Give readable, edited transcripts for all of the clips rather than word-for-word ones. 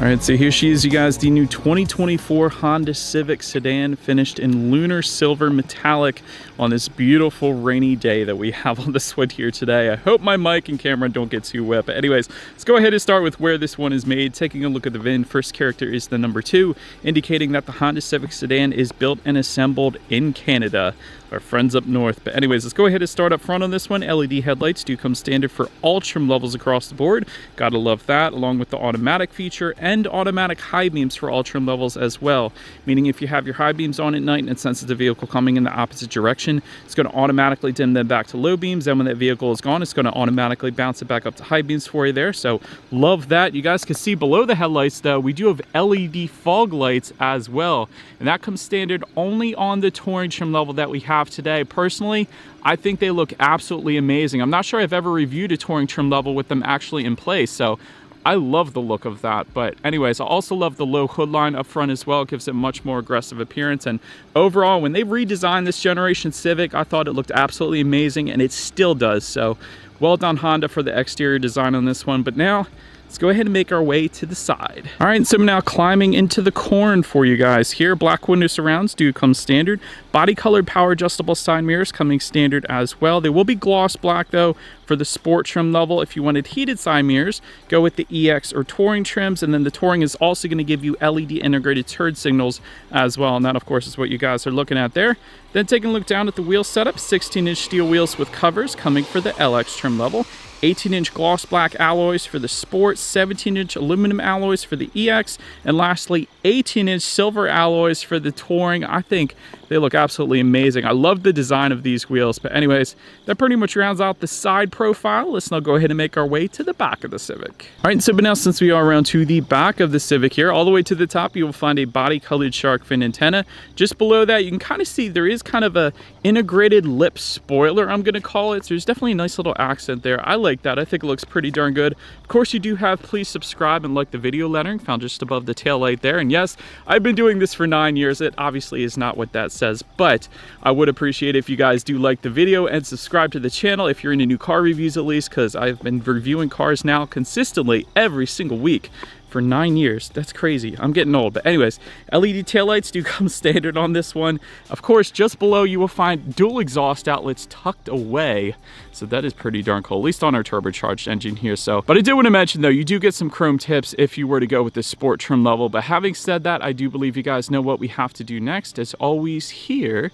All right, so here she is, you guys, the new 2024 Honda Civic sedan, finished in lunar silver metallic on this beautiful rainy day that we have on this one here today. I hope my mic and camera don't get too wet, but anyways, let's go ahead and start with where this one is made. Taking a look at the VIN, first character is the number 2, indicating that the Honda Civic sedan is built and assembled in Canada, our friends up north. But anyways, let's go ahead and start up front on this one. LED headlights do come standard for all trim levels across the board. Gotta love that, along with the automatic feature and automatic high beams for all trim levels as well. Meaning if you have your high beams on at night and it senses the vehicle coming in the opposite direction, it's going to automatically dim them back to low beams. And when that vehicle is gone, it's going to automatically bounce it back up to high beams for you there. So love that. You guys can see below the headlights though, we do have LED fog lights as well. And that comes standard only on the Touring trim level that we have today. Personally, I think they look absolutely amazing. I'm not sure I've ever reviewed a Touring trim level with them actually in place, so I love the look of that. But anyways, I also love the low hood line up front as well. It gives it much more aggressive appearance. And overall, when they redesigned this generation Civic, I thought it looked absolutely amazing, and it still does. So well done, Honda, for the exterior design on this one. But now let's go ahead and make our way to the side. All right, so I'm now climbing into the corn for you guys here. Black window surrounds do come standard. Body colored power adjustable side mirrors coming standard as well. They will be gloss black though for the sport trim level. If you wanted heated side mirrors, go with the EX or Touring trims. And then the Touring is also going to give you LED integrated turn signals as well. And that of course is what you guys are looking at there. Then taking a look down at the wheel setup, 16-inch steel wheels with covers coming for the LX trim level. 18-inch gloss black alloys for the Sport, 17-inch aluminum alloys for the EX, and lastly 18-inch silver alloys for the Touring. I think they look absolutely amazing. I love the design of these wheels. But anyways, that pretty much rounds out the side profile. Let's now go ahead and make our way to the back of the Civic. All right, so but now since we are around to the back of the Civic here, all the way to the top, you will find a body-colored shark fin antenna. Just below that, you can kind of see there is kind of a integrated lip spoiler, I'm going to call it. So there's definitely a nice little accent there. I like that. I think it looks pretty darn good. Of course, you do have please subscribe and like the video lettering found just above the tail light there. And yes, I've been doing this for 9 years. It obviously is not what that says, but I would appreciate it if you guys do like the video and subscribe to the channel if you're into new car reviews at least, because I've been reviewing cars now consistently every single week for 9 years. That's crazy. I'm getting old. But anyways, LED taillights do come standard on this one. Of course, just below you will find dual exhaust outlets tucked away. So that is pretty darn cool, at least on our turbocharged engine here. So, but I do want to mention though, you do get some chrome tips if you were to go with the sport trim level. But having said that, I do believe you guys know what we have to do next. As always, here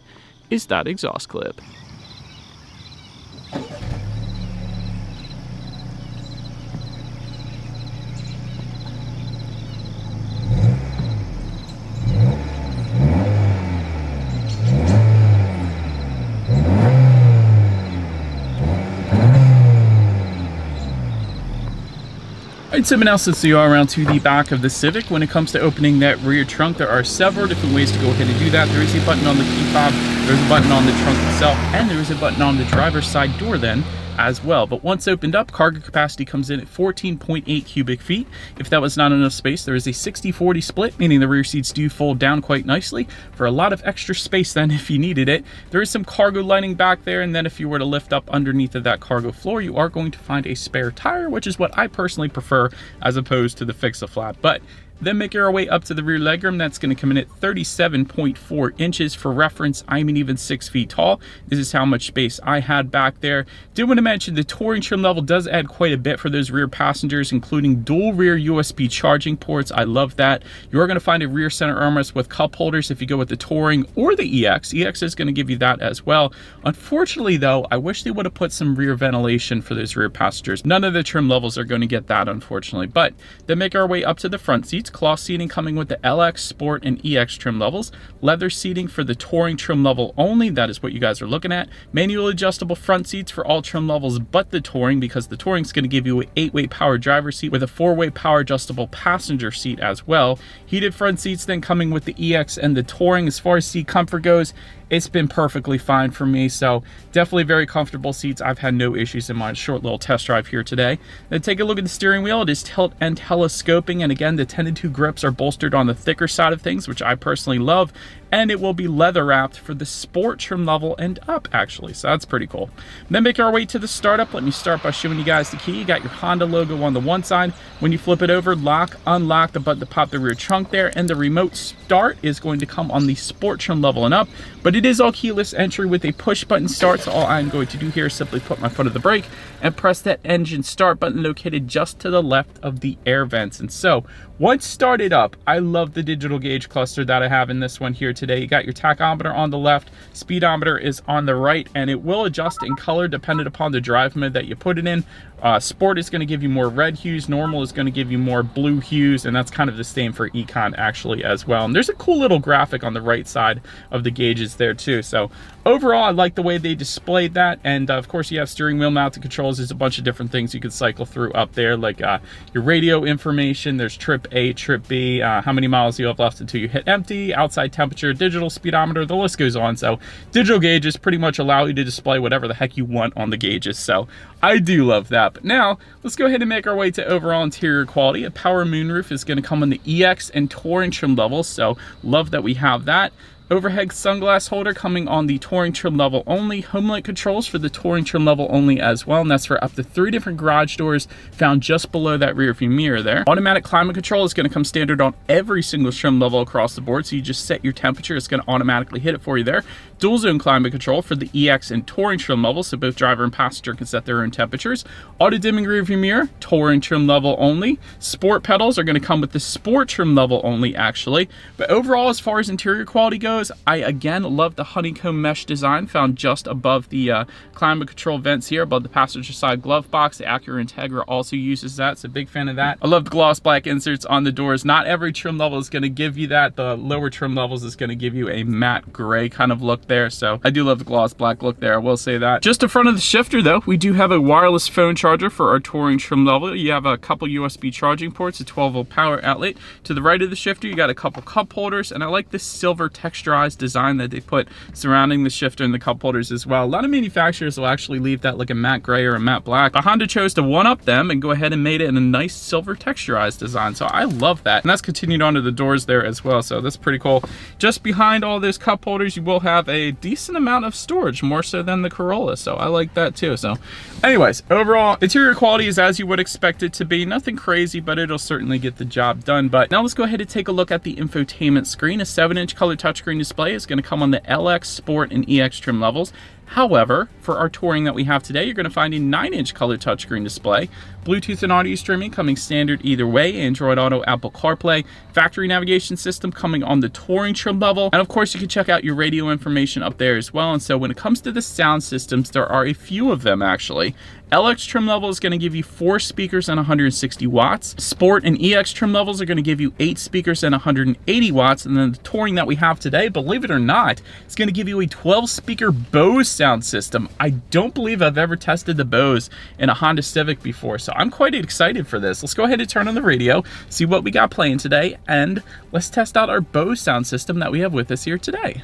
is that exhaust clip. Alright, so now since you are around to the back of the Civic, when it comes to opening that rear trunk, there are several different ways to go ahead and do that. There is a button on the key fob, there's a button on the trunk itself, and there is a button on the driver's side door then as well. But once opened up, cargo capacity comes in at 14.8 cubic feet. If that was not enough space, there is a 60-40 split, meaning the rear seats do fold down quite nicely for a lot of extra space then if you needed it. There is some cargo lighting back there, and then if you were to lift up underneath of that cargo floor, you are going to find a spare tire, which is what I personally prefer as opposed to the fix-a-flat. But then making our way up to the rear legroom, that's going to come in at 37.4 inches. For reference, I'm an even 6 feet tall. This is how much space I had back there. Did want to mention the Touring trim level does add quite a bit for those rear passengers, including dual rear USB charging ports. I love that. You are going to find a rear center armrest with cup holders if you go with the Touring or the EX. EX is going to give you that as well. Unfortunately though, I wish they would have put some rear ventilation for those rear passengers. None of the trim levels are going to get that, unfortunately. But then make our way up to the front seats. Cloth seating coming with the LX, Sport, and EX trim levels. Leather seating for the Touring trim level only. That is what you guys are looking at. Manual adjustable front seats for all trim levels but the Touring, because the Touring is going to give you an 8-way power driver seat with a 4-way power adjustable passenger seat as well. Heated front seats then coming with the EX and the Touring. As far as seat comfort goes, it's been perfectly fine for me, so definitely very comfortable seats. I've had no issues in my short little test drive here today. Then take a look at the steering wheel. It is tilt and telescoping, and again, the 10-2 grips are bolstered on the thicker side of things, which I personally love. and it will be leather wrapped for the sport trim level and up, actually, so that's pretty cool. Then make our way to the startup. Let me start by showing you guys the key. You got your Honda logo on the one side. When you flip it over, lock, unlock the button to pop the rear trunk there, and the remote start is going to come on the sport trim level and up, but it is all keyless entry with a push button start. So all I'm going to do here is simply put my foot on the brake and press that engine start button located just to the left of the air vents. And so once started up, I love the digital gauge cluster that I have in this one here today. You got your tachometer on the left, speedometer is on the right, and it will adjust in color dependent upon the drive mode that you put it in. Sport is going to give you more red hues, normal is going to give you more blue hues, and that's kind of the same for Econ actually as well. And there's a cool little graphic on the right side of the gauges there too. So overall, I like the way they displayed that. And of course, you have steering wheel mounted controls. There's a bunch of different things you can cycle through up there, like your radio information. There's trip A, trip B, how many miles you have left until you hit empty, outside temperature, digital speedometer, the list goes on. So digital gauges pretty much allow you to display whatever the heck you want on the gauges. So I do love that. But now let's go ahead and make our way to overall interior quality. A power moonroof is going to come on the EX and Touring trim levels, so love that we have that. Overhead sunglass holder coming on the Touring trim level only. HomeLink controls for the Touring trim level only as well, and that's for up to 3 different garage doors found just below that rear view mirror there. Automatic climate control is going to come standard on every single trim level across the board, so you just set your temperature, it's going to automatically hit it for you there. Dual zone climate control for the EX and Touring trim levels, so both driver and passenger can set their own temperatures. Auto dimming rear view mirror, Touring trim level only. Sport pedals are going to come with the sport trim level only actually, but overall as far as interior quality goes, I again love the honeycomb mesh design found just above the climate control vents here, above the passenger side glove box. The Acura Integra also uses that, so big fan of that. I love the gloss black inserts on the doors. Not every trim level is going to give you that. The lower trim levels is going to give you a matte gray kind of look there, so I do love the gloss black look there, I will say that. Just in front of the shifter though, we do have a wireless phone charger for our Touring trim level. You have a couple USB charging ports, a 12-volt power outlet. To the right of the shifter, you got a couple cup holders, and I like this silver texturized design that they put surrounding the shifter and the cup holders as well. A lot of manufacturers will actually leave that like a matte gray or a matte black, but Honda chose to one-up them and go ahead and made it in a nice silver texturized design, so I love that. And that's continued onto the doors there as well, so that's pretty cool. Just behind all those cup holders, you will have a decent amount of storage, more so than the Corolla, so I like that too. So anyways, overall interior quality is as you would expect it to be. Nothing crazy, but it'll certainly get the job done. But now let's go ahead and take a look at the infotainment screen. A 7-inch color touchscreen display is going to come on the LX, Sport, and EX trim levels. However, for our Touring that we have today, you're going to find a 9-inch color touchscreen display. Bluetooth and audio streaming coming standard either way. Android Auto, Apple CarPlay. Factory navigation system coming on the Touring trim level. And of course, you can check out your radio information up there as well. And so when it comes to the sound systems, there are a few of them actually. LX trim level is going to give you 4 speakers and 160 watts. Sport and EX trim levels are going to give you 8 speakers and 180 watts. And then the Touring that we have today, believe it or not, is going to give you a 12-speaker Bose sound system. I don't believe I've ever tested the Bose in a Honda Civic before, so I'm quite excited for this. Let's go ahead and turn on the radio, see what we got playing today, and let's test out our Bose sound system that we have with us here today.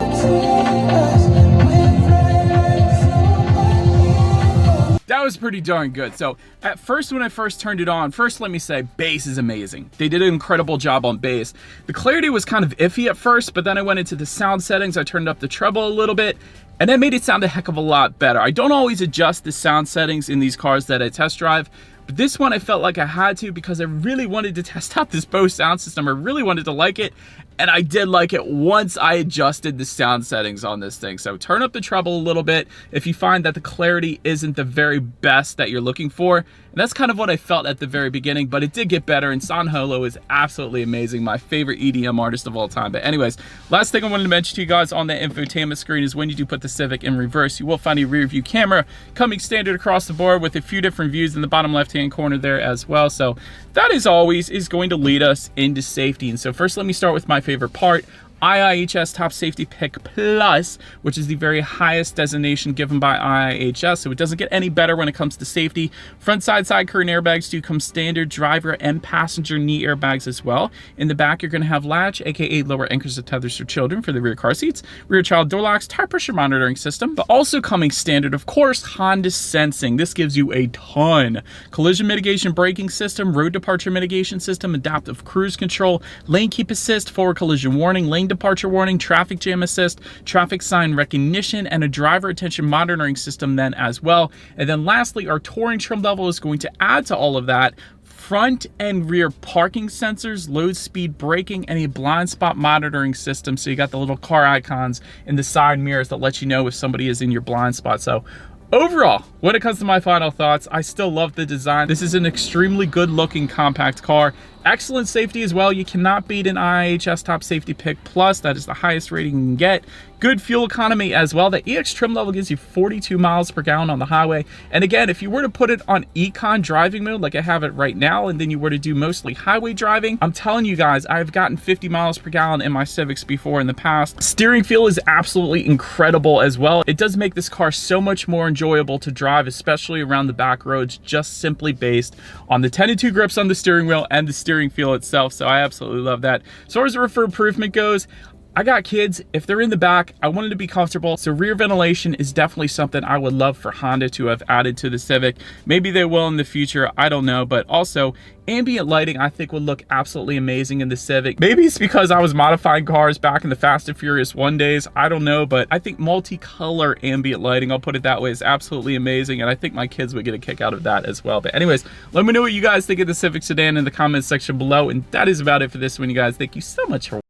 That was pretty darn good. So at first, when I first turned it on, first let me say bass is amazing. They did an incredible job on bass. The clarity was kind of iffy at first, but then I went into the sound settings. I turned up the treble a little bit, and that made it sound a heck of a lot better. I don't always adjust the sound settings in these cars that I test drive, but this one I felt like I had to because I really wanted to test out this Bose sound system. I really wanted to like it, and I did like it once I adjusted the sound settings on this thing. So turn up the treble a little bit if you find that the clarity isn't the very best that you're looking for. And that's kind of what I felt at the very beginning, but it did get better, and San Holo is absolutely amazing. My favorite EDM artist of all time. But anyways, last thing I wanted to mention to you guys on the infotainment screen is when you do put the Civic in reverse, you will find a rear view camera coming standard across the board with a few different views in the bottom left-hand corner there as well. So that as always is going to lead us into safety. And so first let me start with my favorite part. IIHS Top Safety Pick Plus, which is the very highest designation given by IIHS, so it doesn't get any better when it comes to safety. Front side curtain airbags do come standard, driver and passenger knee airbags as well. In the back, you're going to have latch, aka lower anchors of tethers for children for the rear car seats, rear child door locks, tire pressure monitoring system, but also coming standard, of course, Honda Sensing. This gives you a ton. Collision mitigation braking system, road departure mitigation system, adaptive cruise control, lane keep assist, forward collision warning, lane departure warning, traffic jam assist, traffic sign recognition, and a driver attention monitoring system then as well. And then lastly, our touring trim level is going to add to all of that front and rear parking sensors, low speed braking, and a blind spot monitoring system. So you got the little car icons in the side mirrors that let you know if somebody is in your blind spot. So overall, when it comes to my final thoughts, I still love the design. This is an extremely good looking compact car. Excellent safety as well. You cannot beat an IIHS Top Safety Pick Plus. That is the highest rating you can get. Good fuel economy as well. The EX trim level gives you 42 miles per gallon on the highway. And again, if you were to put it on Econ driving mode, like I have it right now, and then you were to do mostly highway driving, I'm telling you guys, I've gotten 50 miles per gallon in my Civics before in the past. Steering feel is absolutely incredible as well. It does make this car so much more enjoyable to drive, especially around the back roads, just simply based on the 10-2 grips on the steering wheel and the steering feel itself. So I absolutely love that. As far as the roof improvement goes, I got kids. If they're in the back, I want it to be comfortable. So rear ventilation is definitely something I would love for Honda to have added to the Civic. Maybe they will in the future, I don't know. But also ambient lighting I think would look absolutely amazing in the Civic. Maybe it's because I was modifying cars back in the Fast and Furious 1 days, I don't know, but I think multicolor ambient lighting, I'll put it that way, is absolutely amazing, and I think my kids would get a kick out of that as well. But anyways, let me know what you guys think of the Civic sedan in the comments section below, and that is about it for this one, you guys. Thank you so much for watching.